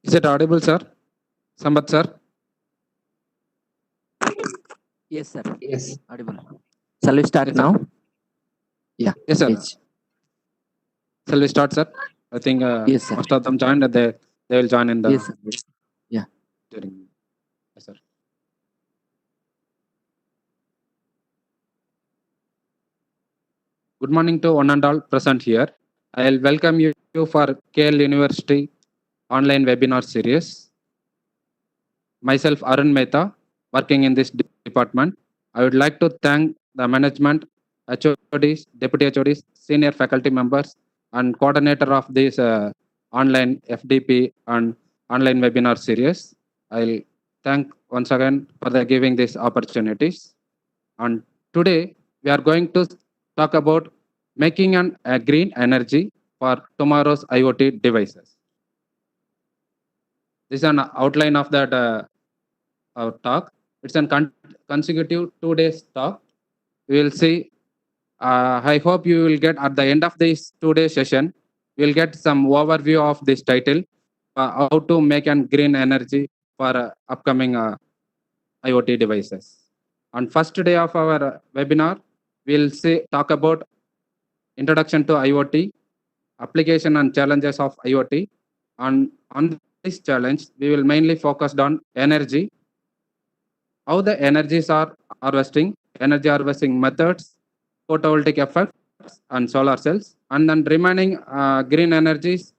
Is it audible, sir? Sambat, sir? Yes, sir. Yes. Audible. Shall we start Yes, sir. now? Yeah. Yes, sir. Yes. Shall we start, sir? I think Yes, sir. most of them joined. They will join in the Yes, sir. Yes. Yeah. during. Yes, sir. Good morning to one and all present here. I'll welcome you for KL University online webinar series. Myself, Arun Mehta, working in this department. I would like to thank the management, HODs, deputy HODs, senior faculty members, and coordinator of this online FDP and online webinar series. I'll thank once again for the giving these opportunities. And today we are going to talk about making a green energy for tomorrow's IoT devices. This is an outline of that our talk. It's a consecutive 2 days talk. We will see. I hope you will get at the end of this 2 day session. You will get some overview of this title, how to make a green energy for upcoming IoT devices. On first day of our webinar, we'll talk about introduction to IoT, application and challenges of IoT. And on this challenge, we will mainly focus on energy, how the energies are harvesting, energy harvesting methods, photovoltaic effects, and solar cells, and then remaining green energies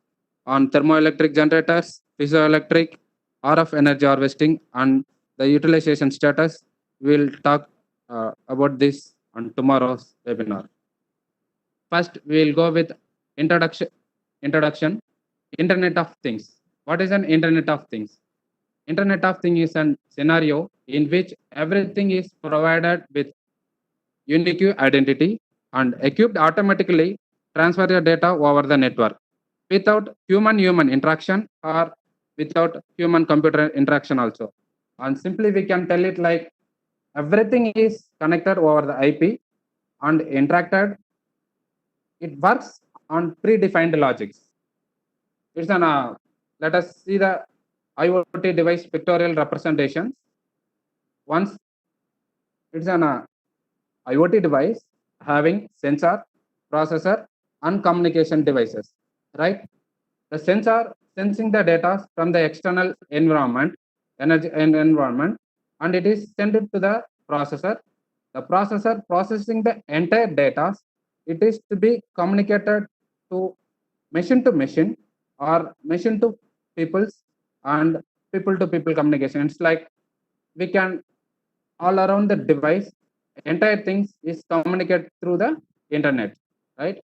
on thermoelectric generators, piezoelectric, RF energy harvesting, and the utilization status. We'll talk about this on tomorrow's webinar. First, we'll go with introduction. Internet of Things. What is an Internet of Things? Internet of Things is a scenario in which everything is provided with unique identity and equipped automatically transfer your data over the network without human interaction or without human computer interaction also. And simply we can tell it like everything is connected over the IP and interacted. It works on predefined logics. It's an let us see the IoT device pictorial representations. Once it's an IoT device having sensor, processor, and communication devices, right? The sensor sensing the data from the external environment, energy environment, and it is sent to the processor. The processor processing the entire data. It is to be communicated to machine or machine to peoples and people to people communication. It's like we can all around the device, entire things is communicated through the internet, right?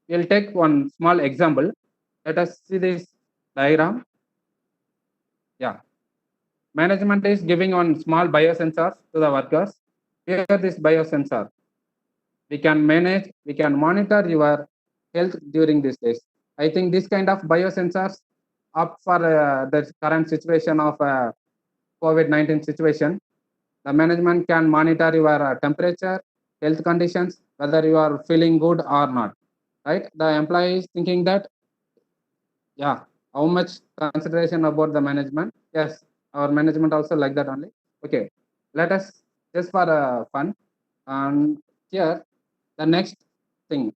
We'll take one small example. Let us see this diagram. Yeah. Management is giving on small biosensors to the workers. Here this biosensor. We can manage, we can monitor your health during these days. I think this kind of biosensors up for the current situation of COVID-19 situation. The management can monitor your temperature, health conditions, whether you are feeling good or not, right? The employee is thinking that, yeah, how much consideration about the management? Yes, our management also like that only. Okay, let us just for fun. And here, the next thing,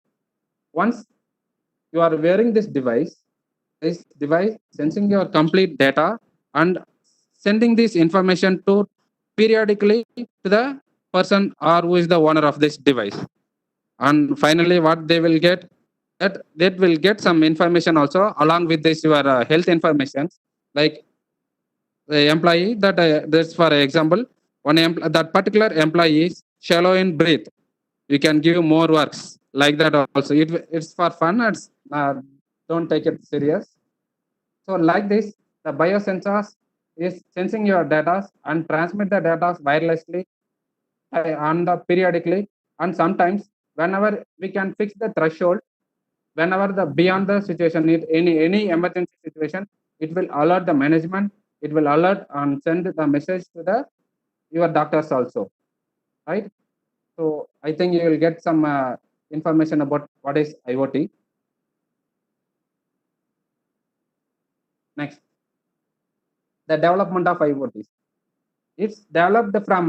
once you are wearing this device sensing your complete data and sending this information to periodically to the person or who is the owner of this device. And finally, what they will get, that will get some information also along with this your health information, like the employee that this for example, that particular employee is shallow in breath. You can give more works like that also. It's for fun. It's don't take it serious. So like this, the biosensors is sensing your data and transmit the data wirelessly and periodically. And sometimes whenever we can fix the threshold, whenever the beyond the situation, any emergency situation, it will alert the management. It will alert and send the message to the your doctors also, right? So I think you will get some information about what is IoT. Next, the development of IoTs. It's developed from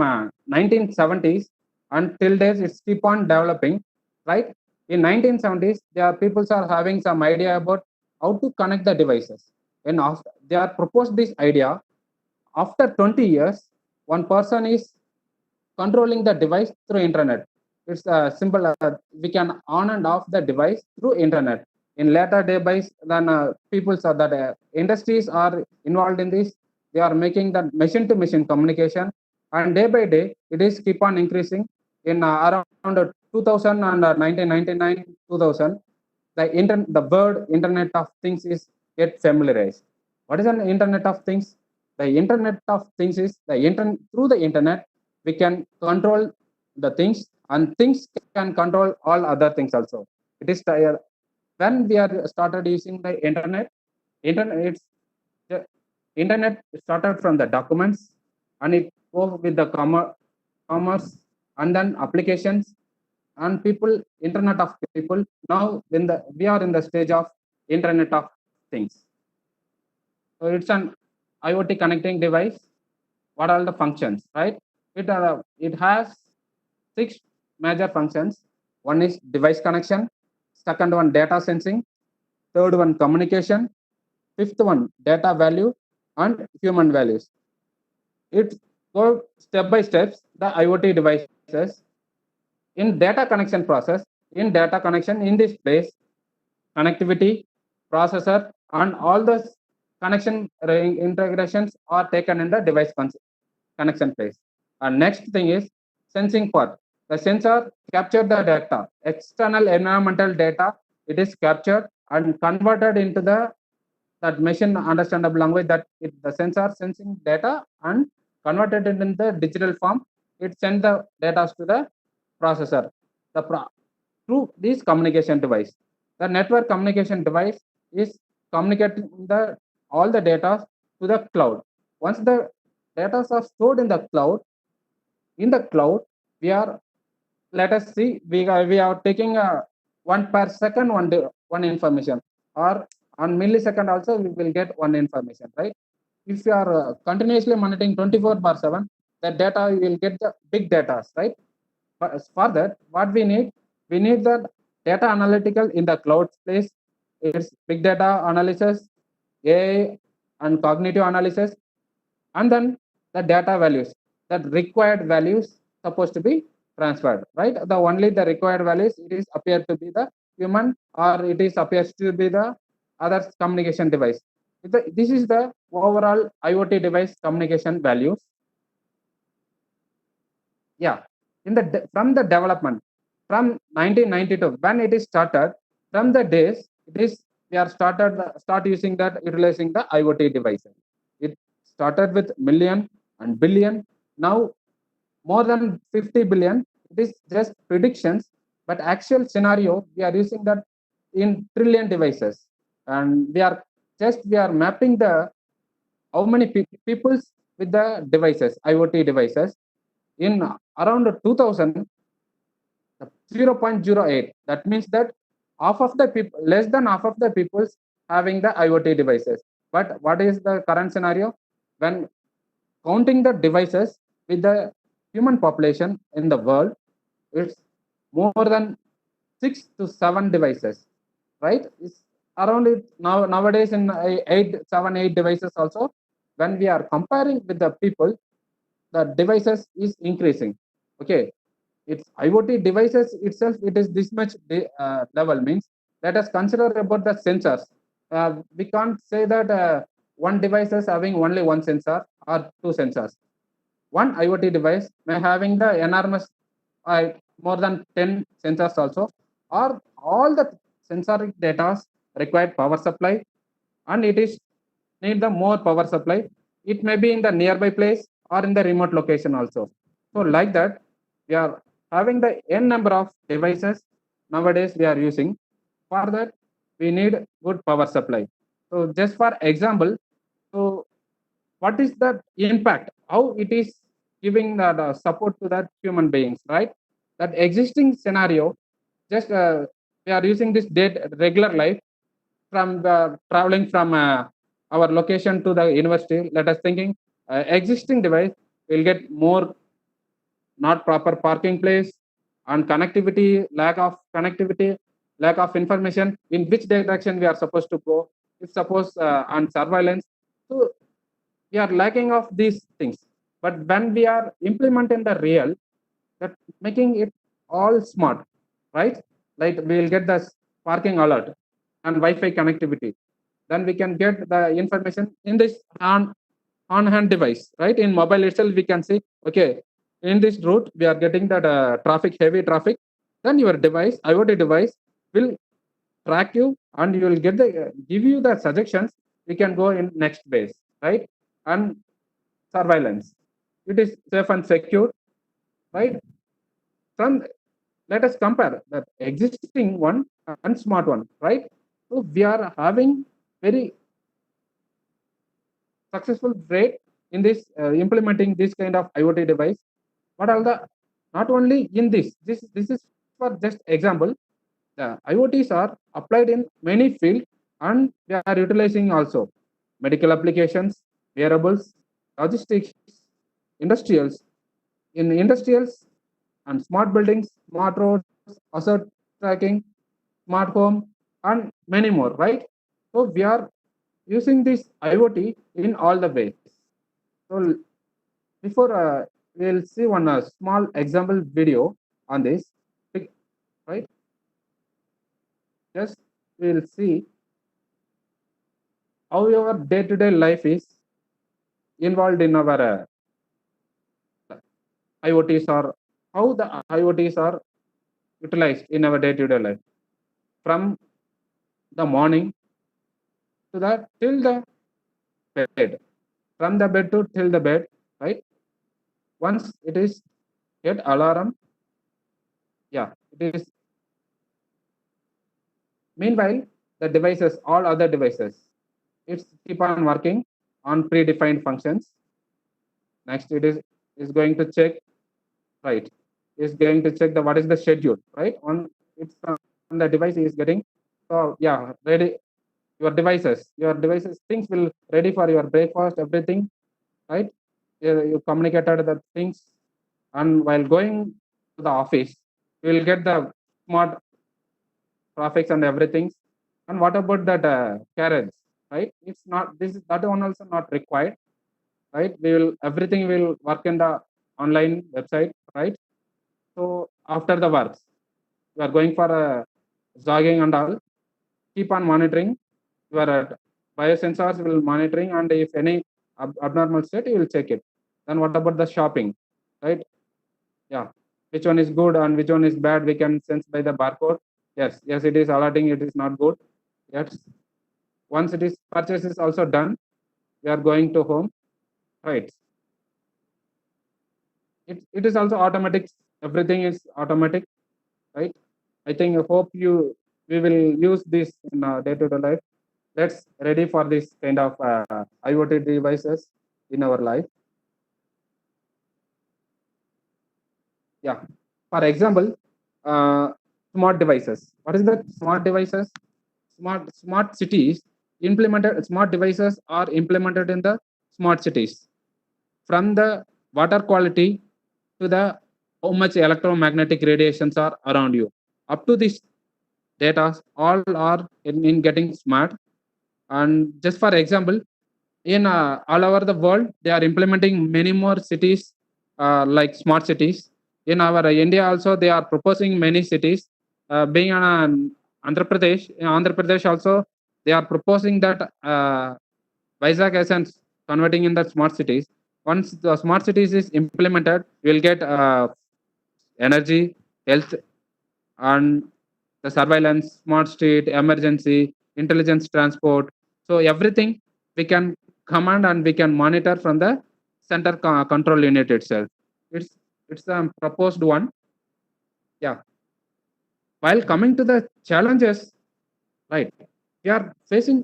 1970s until days. It's keep on developing, right? In 1970s, there are people are having some idea about how to connect the devices. And after they are proposed this idea, after 20 years, one person is controlling the device through internet. It's simple. We can on and off the device through internet. In later days, then people saw that industries are involved in this. They are making the machine-to-machine communication, and day by day, it is keep on increasing. In around 2000 and 1999, 2000, the word Internet of Things is get familiarized. What is an Internet of Things? The Internet of Things is through the internet we can control the things, and things can control all other things also. It is when we are started using the internet it's the internet started from the documents, and it go with the commerce, and then applications and people, internet of people. Now when we are in the stage of internet of things. So it's an IoT connecting device. What are the functions, right? It has 6 major functions. One is device connection, second one data sensing, third one communication, fifth one data value, and human values. It go step by steps the IoT devices. In data connection process, in this place, connectivity, processor, and all the connection integrations are taken in the device connection phase. And next thing is sensing part. The sensor capture the data, external environmental data. It is captured and converted into that machine understandable language, that the sensor sensing data and converted it in the digital form. It sends the data to the processor. Through this communication device, the network communication device is communicating all the data to the cloud. Once the data are stored in the cloud, we are, let us see, we are taking one per second one information, or on millisecond also we will get one information, right? If you are continuously monitoring 24 bar 7, the data you will get the big data, right? But for that, what we need the data analytical in the cloud space. It's big data analysis, AI, and cognitive analysis, and then the data values, that required values supposed to be transferred, right? The only the required values, it is appear to be the human, or it is appears to be the other communication device. This is the overall IoT device communication values. Yeah, from the development from 1992 when it is started, from the days it is we are start using that, utilizing the IoT devices. It started with million and billion. Now more than 50 billion. It is just predictions, but actual scenario we are using that in trillion devices, and we are mapping the how many people with the devices, IoT devices. In around 2000, 0.08. That means that half of the people, less than half of the people having the IoT devices. But what is the current scenario? When counting the devices with the human population in the world, it's more than 6 to 7 devices, right? It's around it nowadays in 8 devices also. When we are comparing with the people, the devices is increasing. Okay, it's IoT devices itself, it is this much level, means let us consider about the sensors. We can't say that one device is having only one sensor or two sensors. One IoT device may having the enormous more than 10 sensors also, or all the sensoric data required power supply, and it is need the more power supply. It may be in the nearby place or in the remote location also. So like that, we are having the n number of devices nowadays we are using. For that, we need good power supply. So just for example, so what is the impact? How it is giving the support to that human beings, right? That existing scenario, just we are using this regular life from the traveling from our location to the university. Let us thinking existing device will get more not proper parking place and connectivity, lack of connectivity, lack of information in which direction we are supposed to go. If suppose on surveillance, so we are lacking of these things. But when we are implementing the real, that making it all smart, right? Like we will get the parking alert and Wi-Fi connectivity. Then we can get the information in this on-hand device, right? In mobile itself, we can see, okay, in this route, we are getting that traffic, heavy traffic. Then your device, IoT device, will track you and you will get the give you the suggestions. We can go in next base, right? And surveillance. It is safe and secure, right? From let us compare the existing one and smart one, right? So we are having very successful rate in this implementing this kind of IoT device. What are the not only in this is for just example. The IoTs are applied in many fields and they are utilizing also medical applications, wearables, logistics, industrials. In industrials and smart buildings, smart roads, asset tracking, smart home, and many more, right? So we are using this IoT in all the ways. So before we'll see one small example video on this, right? Just we'll see how your day-to-day life is involved in our IoTs or how the IoTs are utilized in our day-to-day life from the morning to the till the bed, from the bed to till the bed, right? Once it is get alarm, yeah, it is. Meanwhile, the devices, all other devices, it's keep on working on predefined functions. Next, it is going to check, right? Is going to check the what is the schedule, right? On it's from the device is getting. So yeah, ready. Your devices, things will ready for your breakfast, everything, right? You communicated the things, and while going to the office, you will get the smart traffics and everything. And what about that carriage, right? It's not this that one also not required, right? We will everything will work in the online website, right? So after the works, you are going for a jogging and all. Keep on monitoring. Your biosensors will monitoring, and if any abnormal state, you will check it. Then what about the shopping, right? Yeah, which one is good and which one is bad? We can sense by the barcode. Yes, yes, it is alerting. It is not good. Yes. Once it is purchase is also done, we are going to home, right? It is also automatic. Everything is automatic, right? I think I hope we will use this in our day-to-day life. Let's ready for this kind of IoT devices in our life. Yeah. For example, uh, smart devices. What is that? Smart devices? Smart cities implemented. Smart devices are implemented in the smart cities. From the water quality to the how much electromagnetic radiations are around you. Up to this data, all are in getting smart. And just for example, in all over the world, they are implementing many more cities like smart cities. In our India also, they are proposing many cities. Being on Andhra Pradesh, in Andhra Pradesh also, they are proposing that Vizag Essence converting in the smart cities. Once the smart cities is implemented, you will get energy, health, and the surveillance, smart street, emergency, intelligence transport. So everything we can command and we can monitor from the center control unit itself. It's the proposed one. Yeah. While coming to the challenges, right? We are facing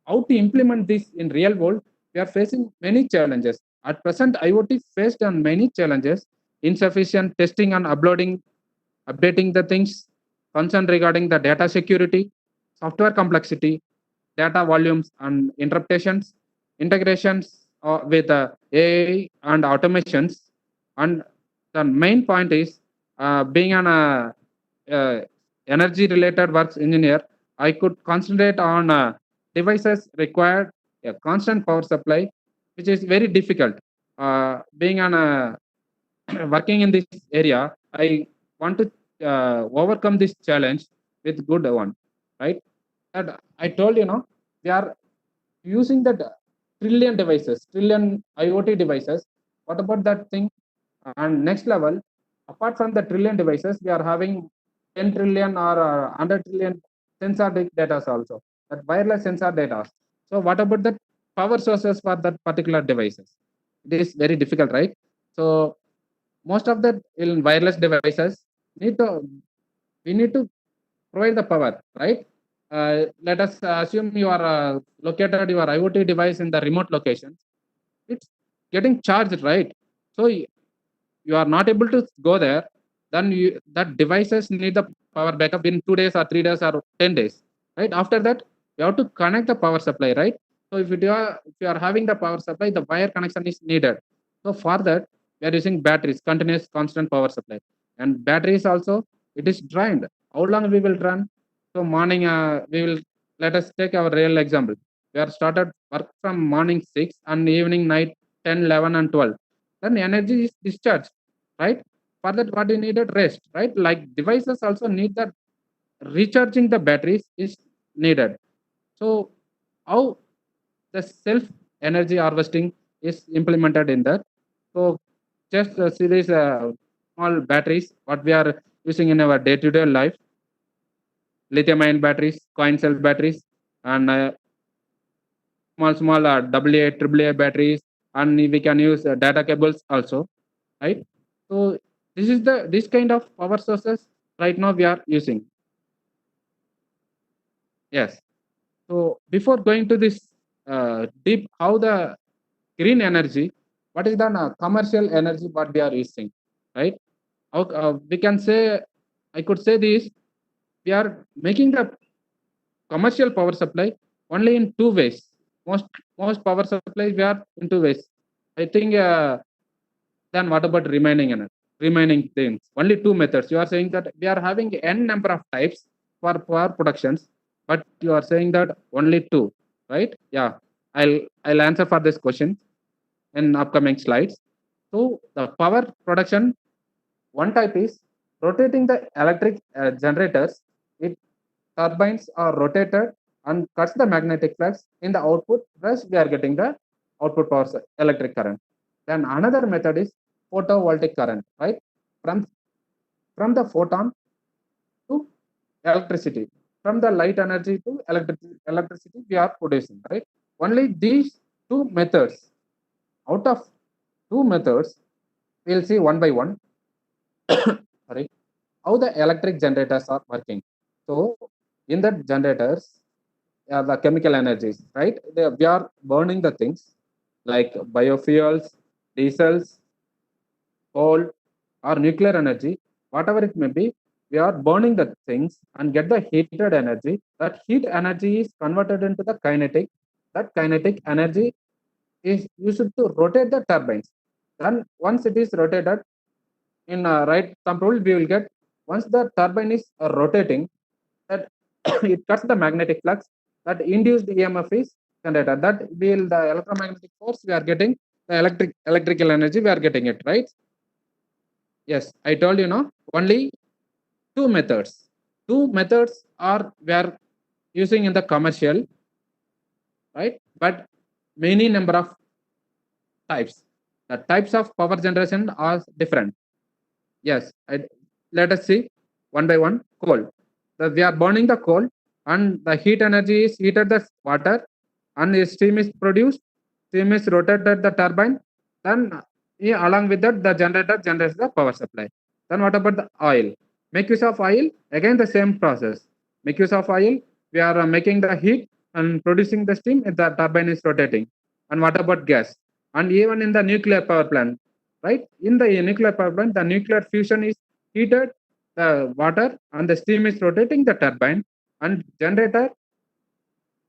how to implement this in real world. We are facing many challenges. At present, IoT faced on many challenges, insufficient testing and updating the things, concern regarding the data security, software complexity, data volumes and interpretations, integrations with AI and automations. And the main point is being an energy related works engineer, I could concentrate on devices required a constant power supply, which is very difficult. Being an working in this area, I want to overcome this challenge with good one, right? And I told we are using that trillion devices, trillion IoT devices. What about that thing? And next level, apart from the trillion devices, we are having 10 trillion or 100 trillion sensor data also, that wireless sensor data. So what about the power sources for that particular devices? It is very difficult, right? So most of the in wireless devices need to we need to provide the power, right? Let us assume you are located your IoT device in the remote location. It's getting charged, right? So you are not able to go there. Then that devices need the power backup in 2 days or 3 days or 10 days, right? After that, you have to connect the power supply, right? So if you are having the power supply, the wire connection is needed. So for that, we are using batteries, continuous constant power supply, and batteries also it is drained. How long we will run? So morning, we will let us take our real example. We are started work from morning 6 and evening night 10, 11, and 12. Then energy is discharged, right? For that, what you needed rest, right? Like devices also need that recharging the batteries is needed. So how the self energy harvesting is implemented in that? So just see these small batteries what we are using in our day-to-day life: lithium-ion batteries, coin cell batteries, and small AA, AAA batteries, and we can use data cables also, right? So this kind of power sources right now we are using. Yes. So before going to this deep, how the green energy, what is the commercial energy what we are using, right? How, we can say, I could say this: we are making the commercial power supply only in two ways. Most power supplies we are in two ways. I think. Then what about remaining things? Only two methods. You are saying that we are having n number of types for power productions, but you are saying that only two, right? Yeah, I'll answer for this question in upcoming slides. So the power production, one type is rotating the electric generators. It turbines are rotated and cuts the magnetic flux in the output. Thus, we are getting the output power electric current. Then another method is photovoltaic current, right? From from the photon to electricity, from the light energy to electricity we are producing, right? Only these two methods. Out of two methods, we'll see one by one. Sorry, how the electric generators are working. So in the generators, the chemical energies, right? We are burning the things like biofuels, diesels, coal, or nuclear energy, whatever it may be. We are burning the things and get the heated energy. That heat energy is converted into the kinetic. That kinetic energy is used to rotate the turbines. Then once it is rotated in right thumb rule, we will get once the turbine is rotating, that it cuts the magnetic flux. That induced EMF is generated. That will the electromagnetic force we are getting the electrical energy we are getting it, right? Yes, I told only two methods. Two methods are we are using in the commercial, right? But many number of types. The types of power generation are different. Yes, let us see one by one. Coal. We are burning the coal, and the heat energy is heated the water, and the steam is produced. Steam is rotated the turbine. Then, along with that, the generator generates the power supply. Then, what about the oil? Make use of oil. Again, the same process. Make use of oil. We are making the heat and producing the steam. The turbine is rotating. And what about gas? And even in the nuclear power plant, right? In the nuclear power plant, the nuclear fusion is heated the water and the steam is rotating the turbine, and generator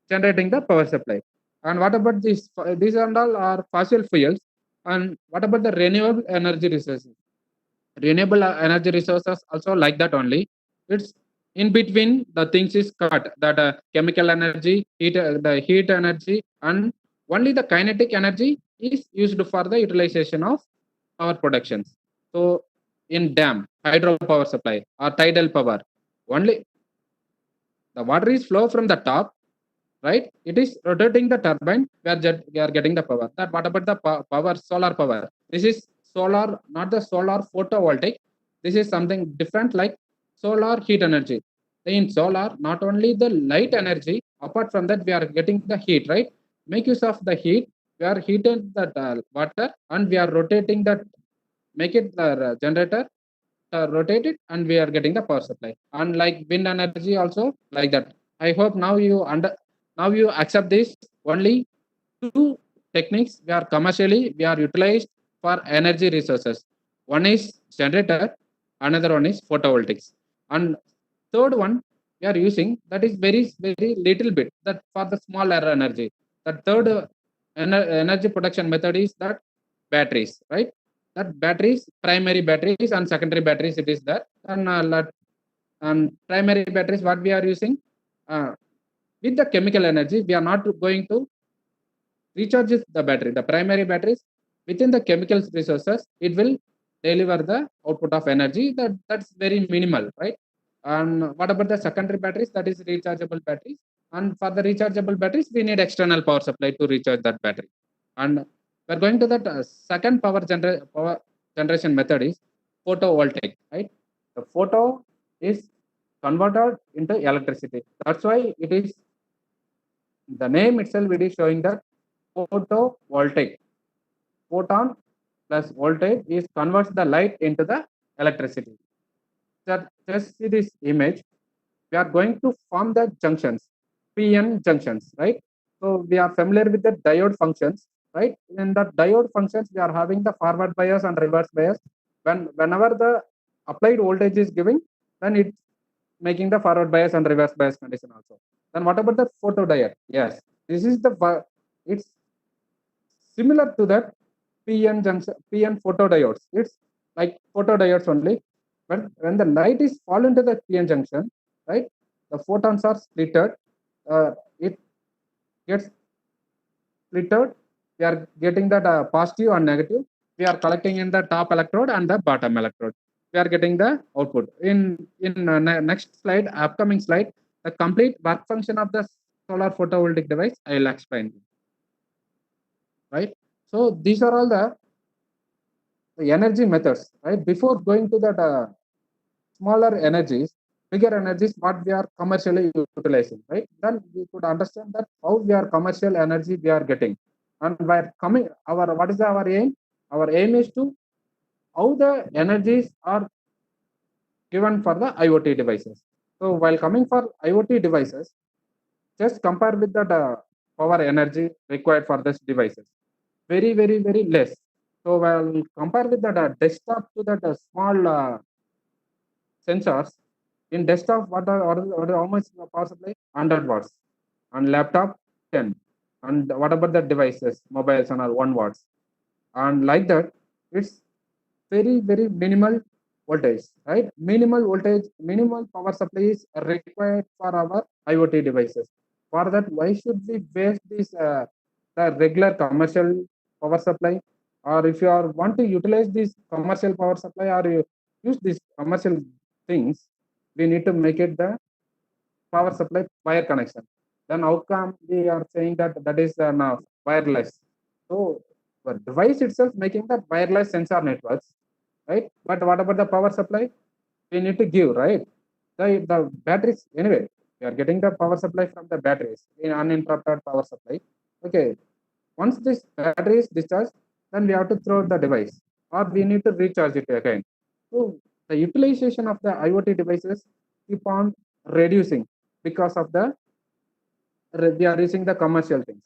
generating the power supply. And what about this? These and all are fossil fuels. And what about the renewable energy resources? Renewable energy resources also like that only. It's in between the things is cut that chemical energy, the heat energy, and only the kinetic energy is used for the utilization of our productions. So in dam, hydropower supply or tidal power, only the water is flow from the top, right? It is rotating the turbine. We are getting the power. That what about the power? Solar power. This is solar, not the solar photovoltaic. This is something different, like solar heat energy. In solar, not only the light energy. Apart from that, we are getting the heat, right? Make use of the heat. We are heating the water and we are rotating that. Make it the generator rotate it, and we are getting the power supply. And like wind energy also like that. I hope now you accept this. Only two techniques we are utilized for energy resources. One is generator, another one is photovoltaics, and third one we are using that is very little bit that for the smaller energy. The third energy production method is that batteries, right? That batteries, primary batteries and secondary batteries, it is there. And primary batteries, what we are using with the chemical energy, we are not going to recharge the battery. The primary batteries within the chemical resources, it will deliver the output of energy. That's very minimal, right? And what about the secondary batteries? That is rechargeable batteries. And for the rechargeable batteries, we need external power supply to recharge that battery. And we're going to that second power generation method is photovoltaic, right? The photo is converted into electricity. That's why it is the name itself. It is showing that photovoltaic. Photon plus voltage is converts the light into the electricity. Just see this image. We are going to form the junctions, PN junctions, right? So we are familiar with the diode functions, right? In the diode functions, we are having the forward bias and reverse bias. Whenever the applied voltage is giving, then it's making the forward bias and reverse bias condition also. Then what about the photodiode? Yes, this is the it's similar to that PN junction, PN photodiodes. It's like photodiodes only. But when the light is fall into the PN junction, right, the photons are splitted. It gets splitted. We are getting that positive and negative. We are collecting in the top electrode and the bottom electrode. We are getting the output. In next slide, upcoming slide, the complete work function of the solar photovoltaic device, I will explain. Right. So these are all the energy methods, right? Before going to that smaller energies, bigger energies, what we are commercially utilizing, right? Then we could understand that how we are commercial energy we are getting, and by coming our what is our aim? Our aim is to how the energies are given for the IoT devices. So while coming for IoT devices, just compare with the power energy required for these devices. Very less. So while compare with the desktop to the small sensors, in desktop, how much power supply? 100 watts. On laptop, 10. And what about the devices, mobiles and all 1 watts? And like that, it's very minimal voltage, right? Minimal voltage, minimal power supply is required for our IoT devices. For that, why should we waste this the regular commercial power supply? Or if you are want to utilize this commercial power supply, or you use these commercial things, we need to make it the power supply wire connection. Then how come we are saying that that is now wireless? So the device itself making the wireless sensor networks, right? But what about the power supply? We need to give, right? The batteries, anyway, we are getting the power supply from the batteries in uninterrupted power supply. Okay, once this battery is discharged, then we have to throw the device or we need to recharge it again. So the utilization of the IoT devices keep on reducing because of the we are using the commercial things.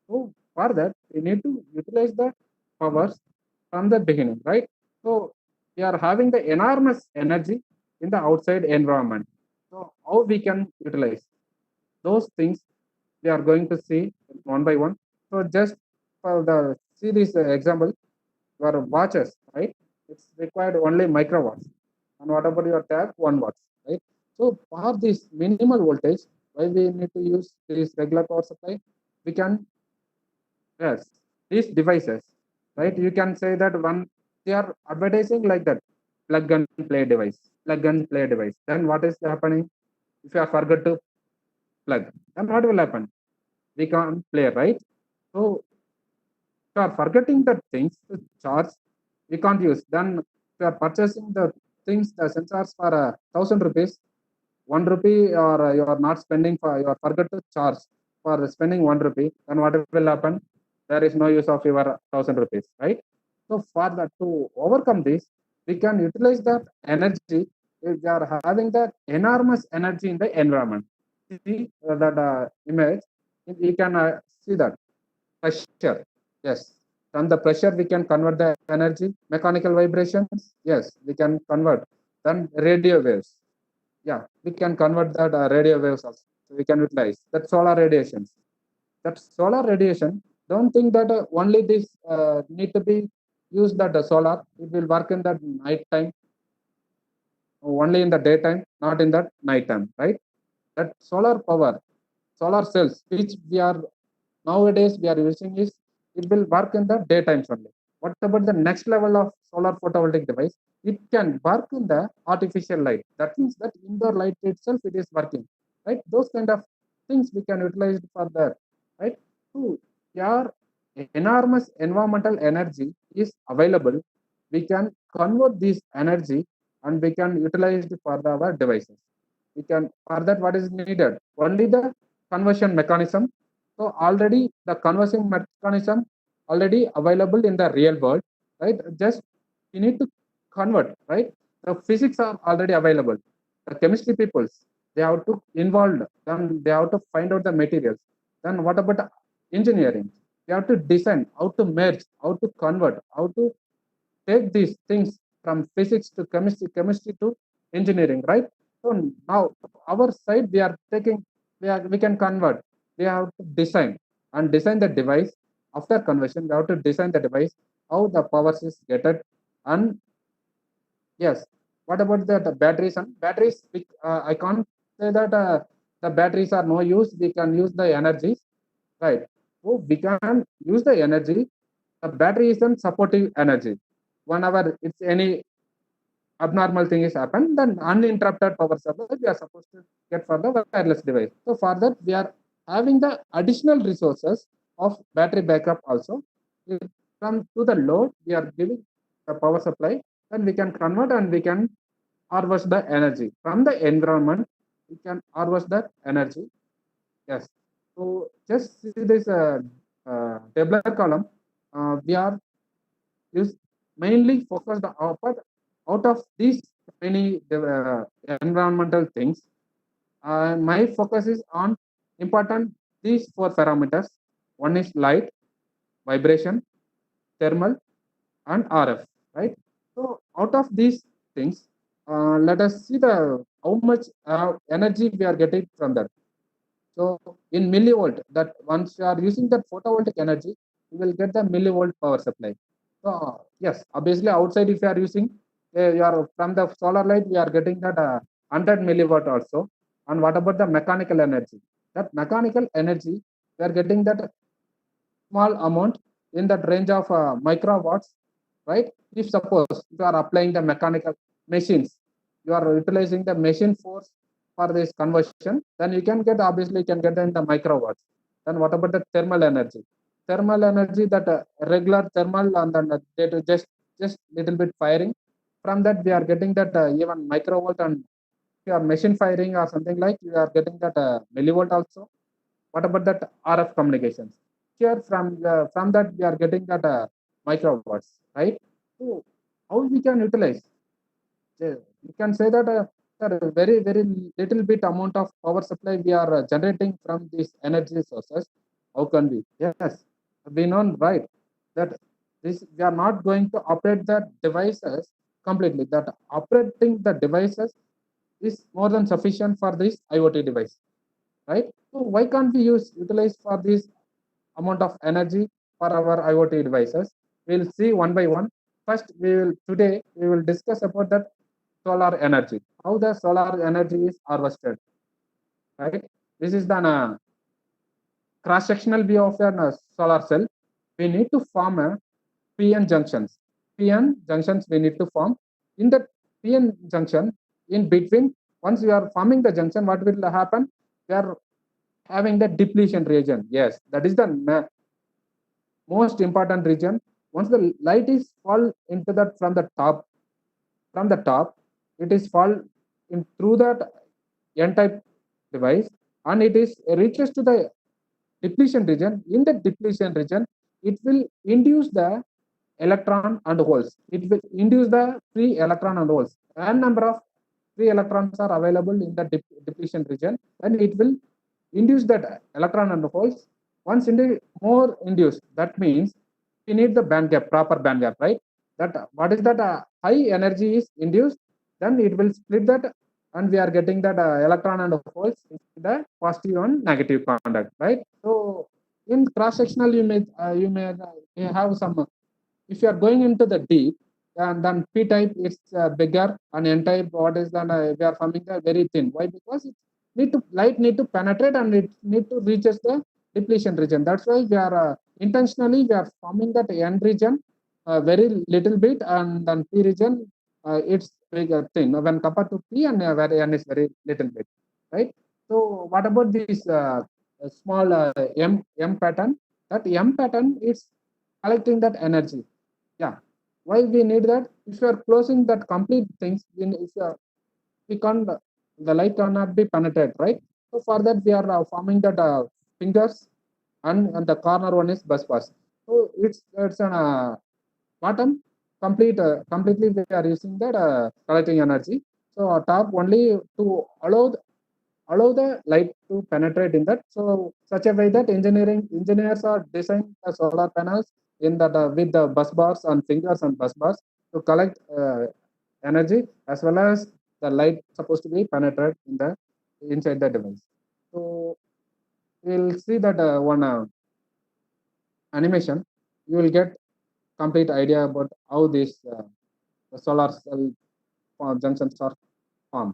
So for that, we need to utilize the powers from the beginning, right? So we are having the enormous energy in the outside environment. So how we can utilize those things we are going to see one by one. So just for the see this example, your watches, right? It's required only microwatts. And what about your tab? 1 watts, right? So for this minimal voltage, why we need to use this regular power supply? We can, yes, these devices, right? You can say that one they are advertising like that plug and play device, plug and play device. Then what is happening? If you are forgot to plug, then what will happen? We can't play, right? So you are forgetting the things to charge, we can't use. Then you are purchasing the things, the sensors for 1,000 rupees, 1 rupee, or you are not spending for you are forget to charge for spending 1 rupee. Then what will happen? There is no use of your 1,000 rupees, right? So for that to overcome this, we can utilize that energy. If we are having that enormous energy in the environment. See that image, you can see that pressure. Yes. From the pressure, we can convert the energy. Mechanical vibrations. Yes, we can convert. Then radio waves. Yeah, we can convert that radio waves also. So we can utilize that solar radiations. That solar radiation. Don't think that only this need to be used that solar. It will work in the night time, only in the daytime, not in the night time, right? That solar power, solar cells, which we are nowadays we are using is it will work in the daytimes only. What about the next level of solar photovoltaic device? It can work in the artificial light. That means that indoor light itself it is working, right? Those kind of things we can utilize for that, right? So your enormous environmental energy is available. We can convert this energy and we can utilize it for our devices. We can for that what is needed? Only the conversion mechanism. So already the conversion mechanism already available in the real world, right? Just you need to convert, right? The physics are already available. The chemistry peoples they have to involved, then they have to find out the materials. Then what about the engineering? They have to design how to merge, how to convert, how to take these things from physics to chemistry, chemistry to engineering, right? So now our side we are taking, we can convert. We have to design and design the device. After conversion, we have to design the device, how the power is getted, and yes. What about the batteries? And batteries, I can't say that the batteries are no use. We can use the energies, right? So we can use the energy. The battery is an supportive energy. Whenever it's any abnormal thing is happened, then uninterrupted power supply we are supposed to get for the wireless device. So for that, we are having the additional resources of battery backup also. From to the load, we are giving the power supply, then we can convert and we can harvest the energy. From the environment, we can harvest that energy. Yes. So just see this tabular column. We are is mainly focused out of these many environmental things. My focus is on important these four parameters. One is light, vibration, thermal, and RF. Right. So out of these things, let us see the how much energy we are getting from that. So in millivolt, that once you are using that photovoltaic energy, you will get the millivolt power supply. So yes, obviously outside if you are using, you are from the solar light, we are getting that 100 milliwatt also. And what about the mechanical energy? That mechanical energy, we are getting that small amount in that range of microwatts, right? If suppose you are applying the mechanical machines, you are utilizing the machine force for this conversion, then you can get obviously you can get in the microwatts. Then what about the thermal energy? Thermal energy that regular thermal and then they do just little bit firing. From that we are getting that even microvolt and if you are machine firing or something like you are getting that millivolt also. What about that RF communications? Here from that we are getting that microwatts, right? So how we can utilize? You can say that very little bit amount of power supply we are generating from these energy sources. How can we? Yes, we know right that this we are not going to operate the devices completely. That operating the devices is more than sufficient for this IoT device. right? So why can't we utilize for this amount of energy for our IoT devices? We'll see one by one. First, today we will discuss about that solar energy, how the solar energy is harvested, right? This is the cross-sectional view of a solar cell. We need to form a PN junctions. PN junctions we need to form. In the PN junction, in between, once we are forming the junction, what will happen? We are having the depletion region. Yes, that is the most important region. Once the light is fall into that from the top, it is fall in through that N-type device, and it is reaches to the depletion region. In the depletion region, it will induce the electron and holes. It will induce the free electron and holes. N number of free electrons are available in the depletion region, and it will induce that electron and holes. Once more induced, that means we need the band gap, proper band gap, right? That what is that high energy is induced, then it will split that, and we are getting that electron and holes in the positive and negative contact, right? So in cross sectional, you have some. If you are going into the deep, and then P type is bigger, and N type what is then we are forming the very thin. Why? Because it light need to penetrate, and it need to reaches the depletion region. That's why we are intentionally we are forming that N region very little bit, and then P region it's bigger thin when compared to P, and where N is very little bit, right? So what about this small M pattern? That M pattern is collecting that energy. Yeah, why we need that? If you are closing that complete things, then if you are, we can't, the light cannot be penetrated, right? So for that we are forming that fingers, and the corner one is bus bars. So it's an bottom completely we are using that collecting energy. So top only to allow the light to penetrate in that. So such a way that engineers are designing the solar panels in that with the bus bars and fingers and bus bars to collect energy, as well as the light supposed to be penetrate in the inside the device. So we'll see that one animation. You will get complete idea about how these the solar cell junctions are formed.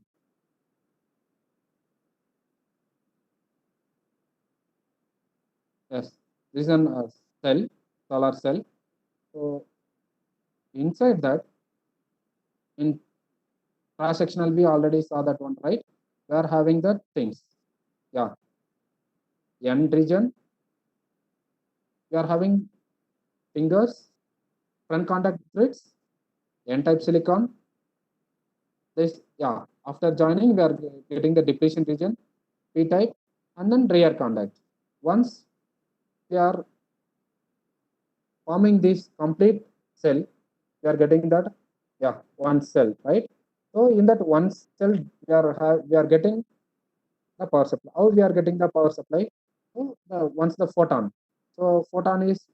Yes, this is an cell, solar cell. So inside that, in cross sectional, we already saw that one, right? We are having the things. Yeah, N region. We are having fingers, front contact threads, N-type silicon. This, yeah. After joining, we are getting the depletion region, P-type, and then rear contact. Once we are forming this complete cell, we are getting that, yeah, one cell, right? So in that one cell, we are getting the power supply. How we are getting the power supply? So once the photon. So photon is,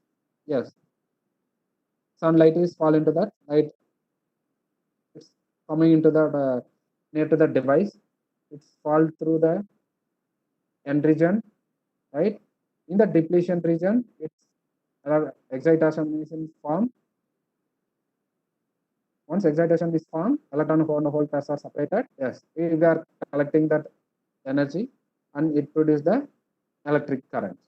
yes, sunlight is fall into that light. It's coming into the near to the device. It's fall through the N region, right? In the depletion region, it's excitation is formed. Once excitation is formed, electron hole pairs are separated. Yes, we are collecting that energy, and it produces the electric current.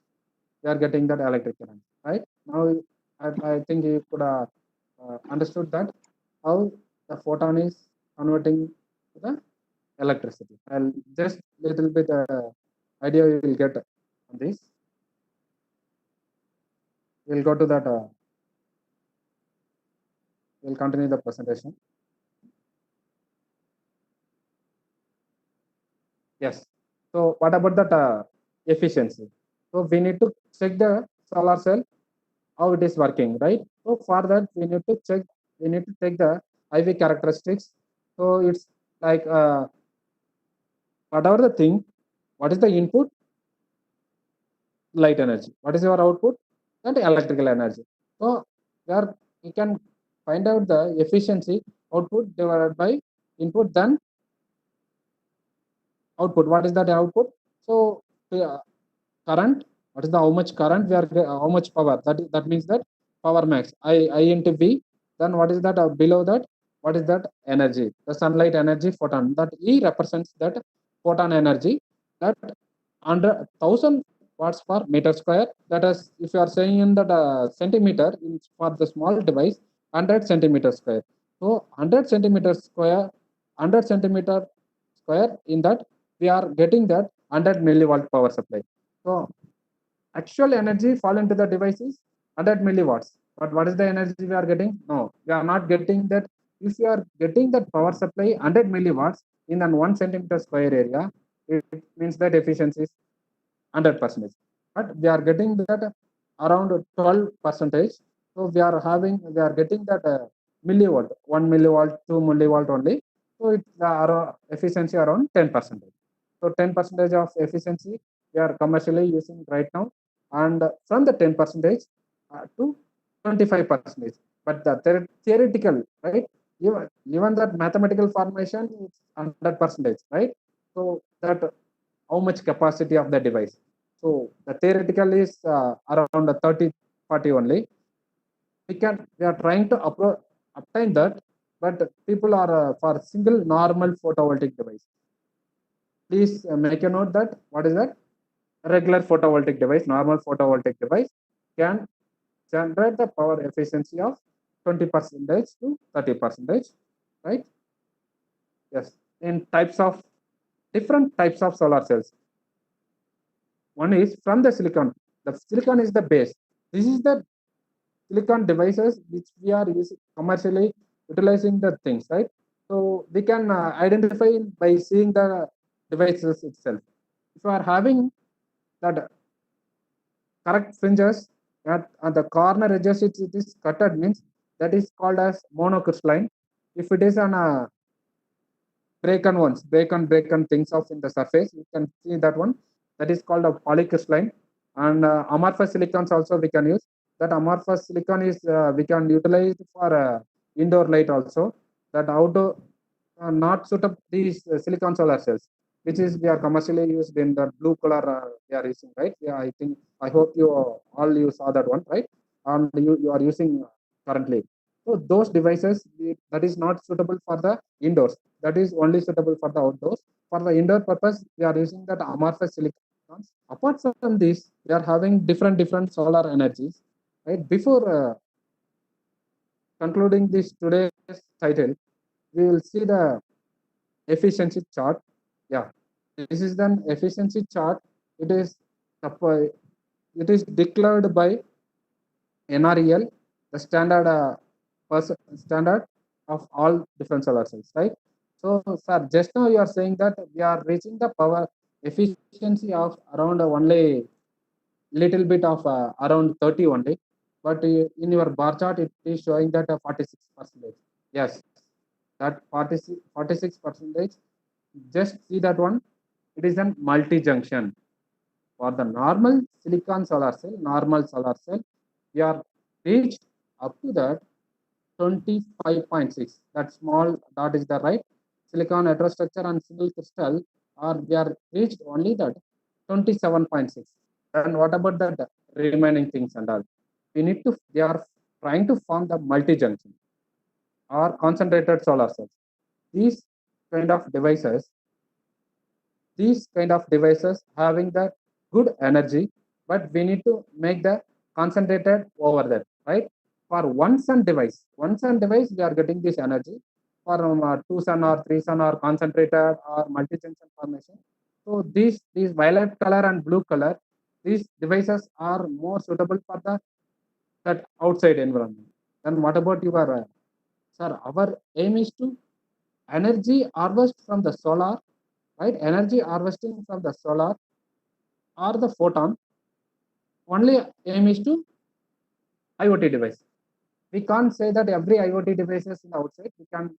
We are getting that electric current, right? Now, I think you could understood that how the photon is converting to the electricity. I'll just little bit idea you will get on this. We'll go to that. We'll continue the presentation. Yes. So what about that efficiency? So we need to check the solar cell how it is working, right? So for that we need to check. We need to take the IV characteristics. So it's like whatever the thing, what is the input? Light energy. What is your output? And electrical energy. So there you can find out the efficiency output divided by input, then output. What is that output? So current, what is the how much current we are how much power, that means that power max, I into V. Then what is that below that, what is that energy, the sunlight energy photon, that E represents that photon energy, that under 1,000 watts per meter square. That is, if you are saying in that centimeter, for the small device, 100 centimeter square. So 100 centimeter square, 100 centimeter square, in that we are getting that 100 milliwatt power supply. So actual energy fall into the device is 100 milliwatts. But what is the energy we are getting? No, we are not getting that. If you are getting that power supply 100 milliwatts in an 1 centimeter square area, it means that efficiency is 100%. But we are getting that around 12%. So we are getting that milliwatt, 1 milliwatt, 2 milliwatt only. So it's efficiency around 10%. So 10% of efficiency we are commercially using right now, and from the 10% to 25%. But the theoretical, right? Even that mathematical formation is 100%, right? So that how much capacity of the device. So the theoretical is around 30, 40 only. We are trying to obtain that, but people are for single normal photovoltaic device. Please make a note that what is that regular photovoltaic device, normal photovoltaic device can generate the power efficiency of 20% to 30%, right? Yes. In different types of solar cells. One is from the silicon. The silicon is the base. This is the silicon devices which we are using commercially utilizing the things, right? So we can identify by seeing the devices itself. If you are having that correct fringes at the corner edges, it is cutted, means that is called as monocrystalline. If it is on a break on things off in the surface, you can see that one. That is called a polycrystalline. And amorphous silicons also we can use. That amorphous silicon is we can utilize for indoor light also. That outdoor not suitable these silicon solar cells, which is we are commercially used in the blue color we are using, right? Yeah, I hope you all you saw that one, right? And you are using currently. So those devices that is not suitable for the indoors. That is only suitable for the outdoors. For the indoor purpose, we are using that amorphous silicons. Apart from this, we are having different solar energies. Right? Before concluding this today's title, we will see the efficiency chart. Yeah, this is the efficiency chart. It is declared by NREL, the standard of all different solar cells, right? So, sir, just now you are saying that we are reaching the power efficiency of around only little bit of around 30 only, but in your bar chart it is showing that 46%. Yes, that 46%. Just see that one. It is a multi-junction. For the normal normal solar cell, we are reached up to that 25.6. That small dot is the right silicon heterostructure and single crystal, or we are reached only that 27.6. And what about the remaining things and all? They are trying to form the multi-junction or concentrated solar cells. These kind of devices, having the good energy, but we need to make the concentrated over there, right? For one sun device, we are getting this energy. For two sun or three sun or concentrated or multi-junction formation. So these violet color and blue color, these devices are more suitable for that outside environment. And what about your sir? Our aim is to energy harvest from the solar, right? Energy harvesting from the solar or the photon. Only aim is to IoT device. We can't say that every IoT device is in the outside. We can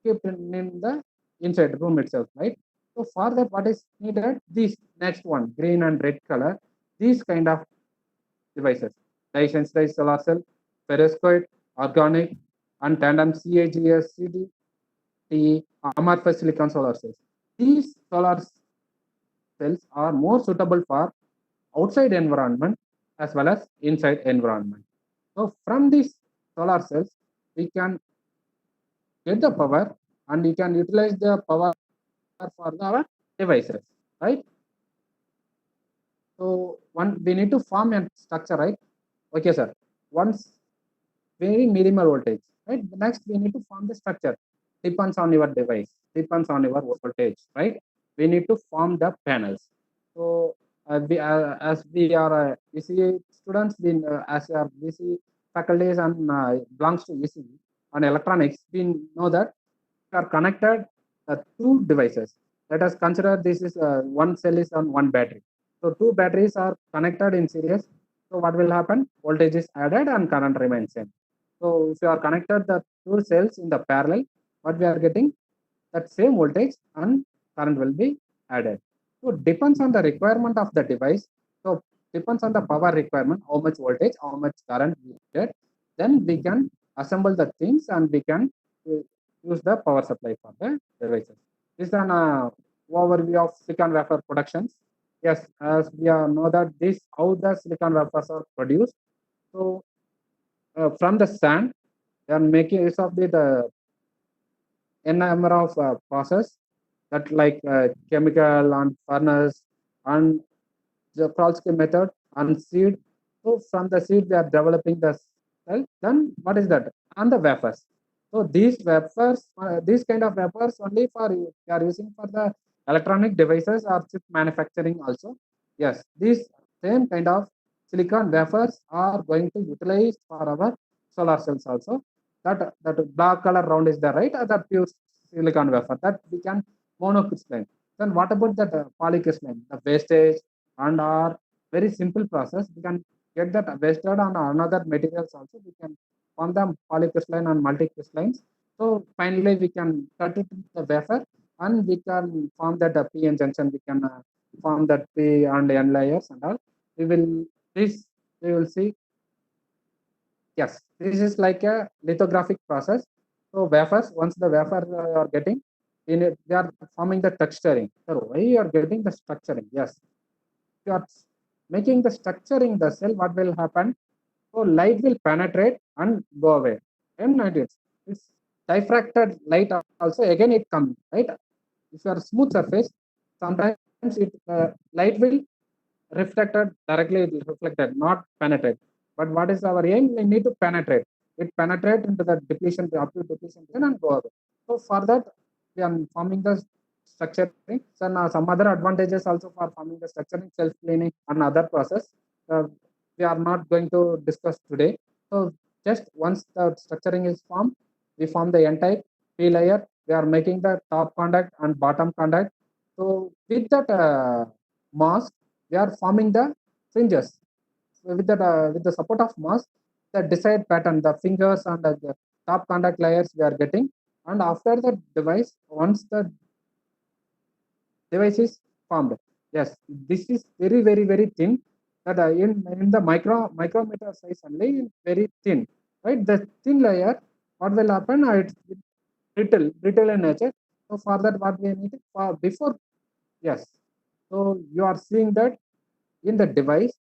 keep in the inside room itself, right? So for that, what is needed? This next one, green and red color. These kind of devices, dye-sensitized solar cell, perovskite, organic, and tandem CAGS, CDTE, amorphous silicon solar cells. These solar cells are more suitable for outside environment as well as inside environment. So from these solar cells, we can get the power and we can utilize the power for our devices, right? So we need to form a structure, right? Okay, sir. Once very minimal voltage, right? The next we need to form the structure. Depends on your device, depends on your voltage, right? We need to form the panels. So as we are ECE students, as our ECE faculties and belongs to ECE and electronics, we know that we are connected two devices. Let us consider this is one cell is on one battery. So two batteries are connected in series. So what will happen? Voltage is added and current remains same. So if you are connected the two cells in the parallel, what we are getting? That same voltage and current will be added. So it depends on the requirement of the device. So depends on the power requirement, how much voltage, how much current we get. Then we can assemble the things and we can use the power supply for the devices. This is an overview of silicon wafer productions. Yes, as we know that this how the silicon wafers are produced. So from the sand, they are making use of the n number of process that like chemical and furnace and the Krolsky method and seed. So from the seed we are developing the cell. Then what is that? And the wafers. So these wafers, these kind of wafers only for we are using for the electronic devices or chip manufacturing also. Yes, these same kind of silicon wafers are going to utilize for our solar cells also. That black color round is the right, the pure silicon wafer that we can monocrystalline. Then what about that polycrystalline, the wastage and our very simple process? We can get that wasted on another materials also. We can form them polycrystalline and multicrystallines. So finally, we can cut it into the wafer and we can form that PN junction. We can form that P and N layers and all. We will this we will see. Yes, this is like a lithographic process. So wafers, once the wafer are getting in it, they are forming the texturing. So why you are getting the structuring? Yes, you are making the structuring the cell. What will happen? So light will penetrate and go away. And it's diffracted light also. Again, it comes right. If you are smooth surface, sometimes it light will reflected directly, it will reflected, not penetrate. But what is our aim? We need to penetrate. It penetrate into the depletion, the up to depletion and go away. So for that, we are forming the structuring. So now some other advantages also for forming the structuring, self cleaning, and other process. Uh, we are not going to discuss today. So just once the structuring is formed, we form the N type P layer. We are making the top contact and bottom contact. So with that mask, we are forming the fringes with the support of mask, the desired pattern, the fingers and the top contact layers we are getting. And after the device, once the device is formed, yes, this is very, very, very thin. That in the micrometer size only, very thin, right? The thin layer, what will happen? It's brittle in nature. So for that, what we need for before, yes. So you are seeing that in the device,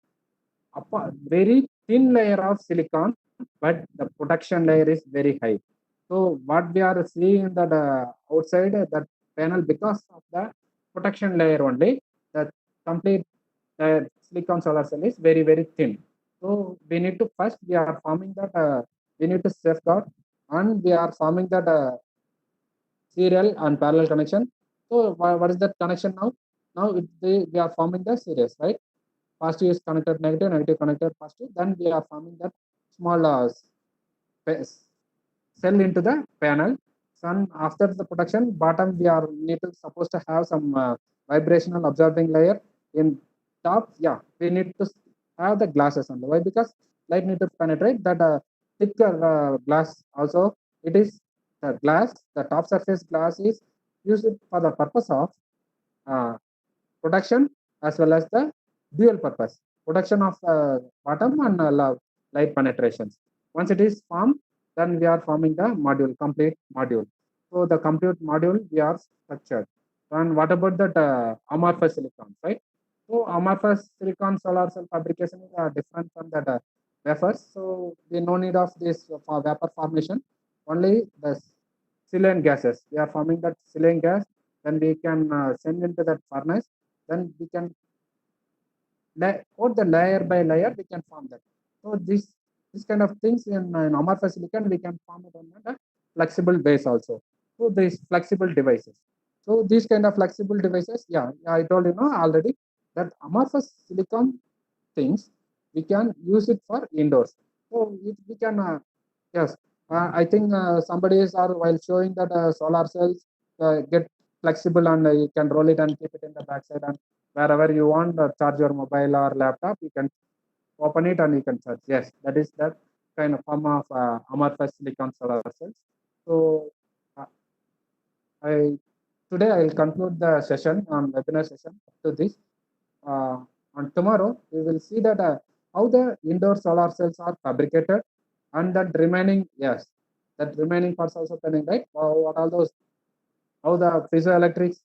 very thin layer of silicon, but the protection layer is very high. So what we are seeing that outside that panel, because of the protection layer only, the complete silicon solar cell is very, very thin. So we need to first we are forming that we need to safeguard and we are forming that serial and parallel connection. So what is that connection now? Now we are forming the series, right? Positive is connected negative, negative connected positive. Then we are forming that small cell into the panel. Then after the production, bottom we are need to supposed to have some vibrational absorbing layer. In top, yeah, we need to have the glasses on the why because light need to penetrate that thicker glass also. It is the glass, the top surface glass is used for the purpose of uh, production as well as the dual purpose production of bottom and light penetrations. Once it is formed, then we are forming the module, complete module. So the complete module we are structured. And what about that amorphous silicon, right? So amorphous silicon solar cell fabrication is different from that wafers. So we no need of this for vapor formation. Only the silane gases. We are forming that silane gas. Then we can send into that furnace. Then we can coat the layer by layer. We can form that. So this kind of things in amorphous silicon we can form it on a flexible base also. So these flexible devices. So these kind of flexible devices, yeah, I told you know already that amorphous silicon things we can use it for indoors. So we can yes, I think somebody is or while showing that solar cells get flexible and you can roll it and keep it in the backside and wherever you want charge your mobile or laptop you can open it and you can charge. Yes, that is that kind of form of amorphous silicon solar cells. So uh, I today I will conclude the session on webinar session up to this. On tomorrow, we will see that how the indoor solar cells are fabricated and that remaining, yes, that remaining parts also pending, right? What all those, how the piezoelectrics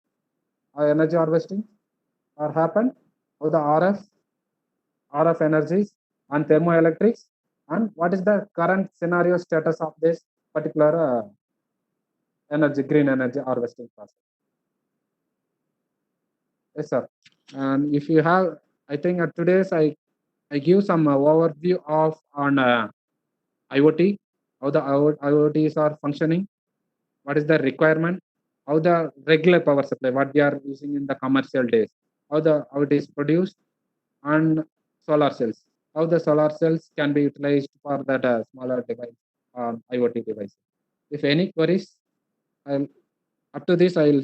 energy harvesting are happened, how the RF energies and thermoelectrics, and what is the current scenario status of this particular energy, green energy harvesting process. Yes, sir. And if you have, I think today's I give some overview of on IoT, how the IoTs are functioning, what is the requirement, how the regular power supply, what we are using in the commercial days, how it is produced, and solar cells, how the solar cells can be utilized for that smaller device, IoT device. If any queries, I'll up to this I'll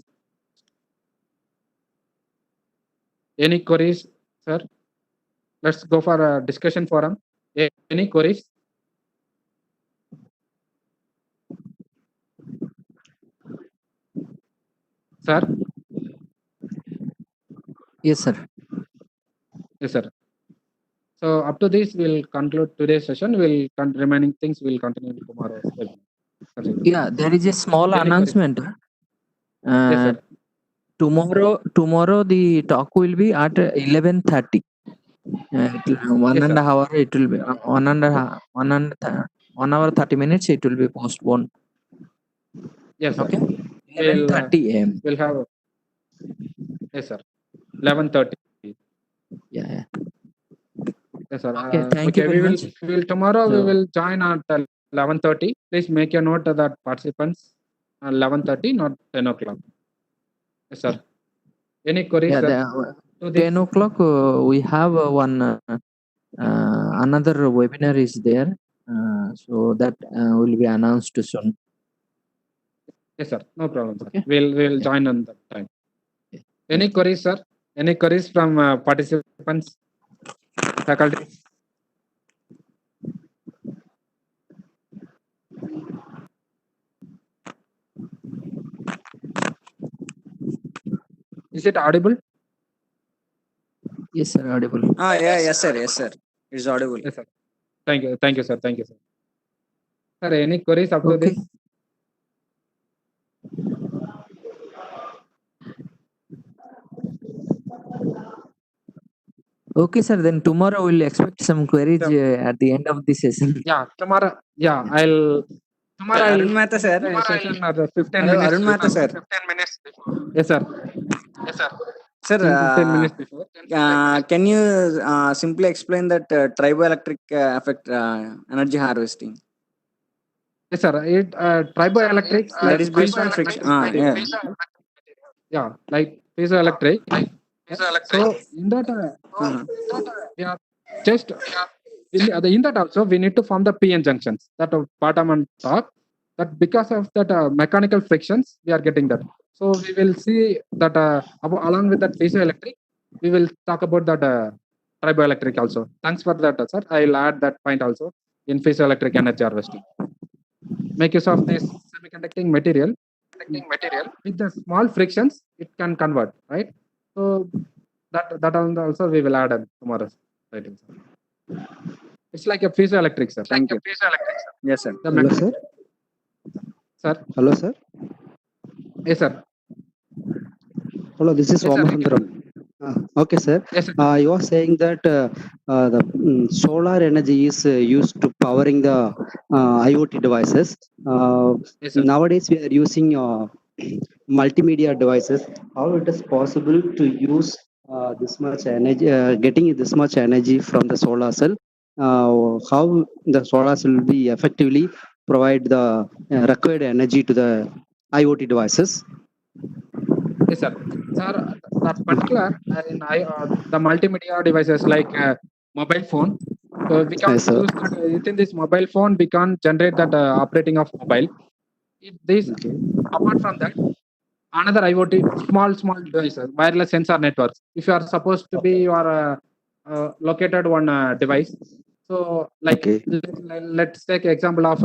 any queries, sir. Let's go for a discussion forum. Any queries? Sir? Yes, sir. Yes, sir. So up to this, we'll conclude today's session. Remaining things will continue tomorrow's webinar. Yeah, there is a small Any queries? announcement. Yes, sir. Tomorrow the talk will be at 11:30. One Yes, and a sir. hour. It will be 1 hour 30 minutes. It will be postponed. Yes, sir. Okay. We'll 11:30 a.m. we'll have yes, sir. 11:30. Yeah. Yes, sir. Okay. Thank you Okay, very much. we will tomorrow we So- will join at 11:30. Please make a note that participants 11:30, not 10 o'clock. Yes, sir. Any queries, Yeah, sir? To this? 10 o'clock we have one another webinar is there. So that will be announced soon. Yes, sir. No problem, sir. Okay. We'll Yeah. join on that time. Yeah. Any queries, sir? Any queries from participants, faculty? Is it audible? Yes, sir. Audible. Yes, sir. It's audible. Yes, sir. Thank you, sir. Thank you, sir. Sir, any queries up to Okay. this? Okay, sir. Then tomorrow we'll expect some queries at the end of the session. Yeah, tomorrow. Yeah, tomorrow I'll Arun Mehta, sir. session at 15 Hello, minutes. Arun Mehta, before. sir. 15 minutes before. Yes, sir. Yes, sir. Sir, 15 minutes before. can you simply explain that triboelectric effect energy harvesting? Yes, sir. It triboelectrics like That is based on friction. Yeah. Yeah, like piezoelectric. So in that, we are just in that also we need to form the PN junctions that are bottom and top. That because of that mechanical frictions we are getting that. So we will see that along with that piezoelectric, we will talk about that triboelectric also. Thanks for that, sir. I'll add that point also in piezoelectric energy harvesting. Make use of this semiconducting material with the small frictions it can convert, right? So that also we will add in tomorrow's writing, sir. It's like a piezoelectric, sir. Thank you. Yes, sir. The Hello, sir. Sir. Hello, sir. Yes, sir. Hello, this is Yes, sir. Somasundaram. Okay, sir. Yes, sir. You are saying that the solar energy is used to powering the IoT devices. Yes, sir. Nowadays, we are using multimedia devices. How it is possible to use this much energy, getting this much energy from the solar cell? How the solar cell will be effectively provide the required energy to the IoT devices? Yes, sir. Sir, the particular the multimedia devices like mobile phone. So we can Yes, sir. use that within this mobile phone. We can generate that operating of mobile. Okay. Apart from that, another IoT small devices, wireless sensor networks. If you are supposed to be your located one device, so like Okay. let's take example of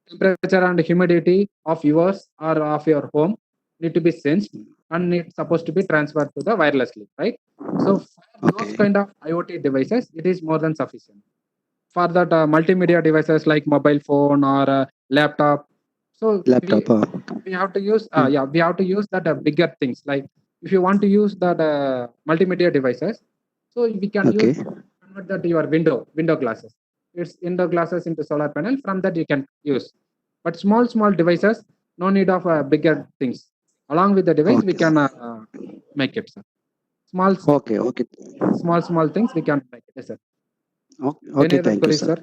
temperature and humidity of yours or of your home need to be sensed and it's supposed to be transferred to the wirelessly, right? So for those Okay. kind of IoT devices, it is more than sufficient. For that multimedia devices like mobile phone or laptop, so Laptop. we have to use we have to use that bigger things. Like if you want to use that multimedia devices, so we can use Okay. convert that to your window glasses. It's window glasses into solar panel. From that you can use. But small devices, no need of bigger things. Along with the device, we Okay. can make it, sir. Small Okay. Okay. small things we can make it, yes, sir. Okay. Any Okay. other Thank you, queries, sir. sir?